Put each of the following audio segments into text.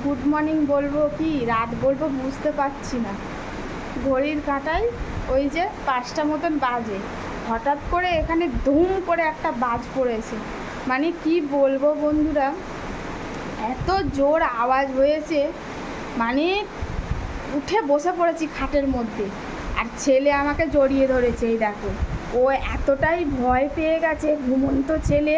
Good morning বলবো কি রাত বলবো বুঝতে পারছি না। ঘড়ির কাঁটায় ওই যে 5টা মতন বাজে, হঠাৎ করে এখানে ধুম করে একটা বাজ পড়েছে। মানে কি বলবো বন্ধুরা, এত জোর আওয়াজ হয়েছে, মানে উঠে বসে পড়েছি খাটের মধ্যে। আর ছেলে আমাকে জড়িয়ে ধরেছে, এই দেখো। ও এতটাই ভয় পেয়ে গেছে, ঘুমন্ত ছেলে,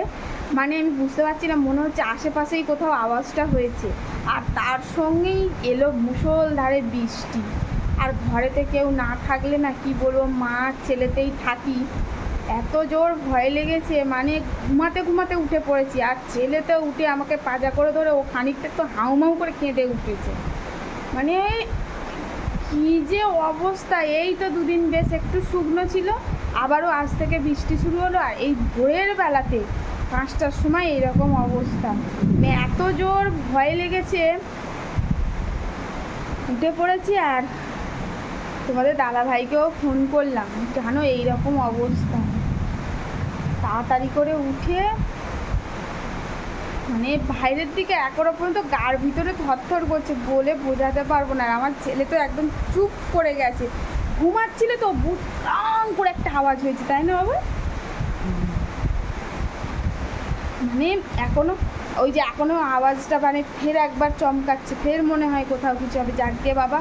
মানে আমি বুঝতে পারছি না, মনে হচ্ছে আশেপাশেই কোথাও আওয়াজটা হয়েছে। আর তার সঙ্গেই এলো মুষলধারে বৃষ্টি। আর ঘরেতে কেউ না থাকলে না, কি বলবো, মা ছেলেতেই থাকি, এত জোর ভয় লেগেছে, মানে ঘুমাতে ঘুমাতে উঠে পড়েছি। আর ছেলেতেও উঠে আমাকে পাজা করে ধরে ও খানিকটা তো হাউমাউ করে কেঁদে উঠেছে। মানে কী যে অবস্থা! এই তো দুদিন বেশ একটু শুকনো ছিল, আবারও আজ থেকে বৃষ্টি শুরু হলো। আর এই ভোরের বেলাতে 5টার সময় এইরকম অবস্থা, মানে এত জোর ভয় লেগেছে, উঠে পড়েছি। আর তোমাদের দাদাভাইকেও ফোন করলাম, জানো এইরকম অবস্থা। তাড়াতাড়ি করে উঠে মানে বাইরের দিকে এখনো পর্যন্ত গার ভিতরে থরথর করছে, বলে বোঝাতে পারবো না। আর আমার ছেলে তো একদম চুপ করে গেছে, ঘুমাচ্ছিল তো, বুটাং করে একটা আওয়াজ হয়েছে, তাই না বাবা? মানে এখনো ওই যে এখনো আওয়াজটা, মানে ফের একবার চমকাচ্ছে, ফের মনে হয় কোথাও কিছু হবে। যাকে বাবা,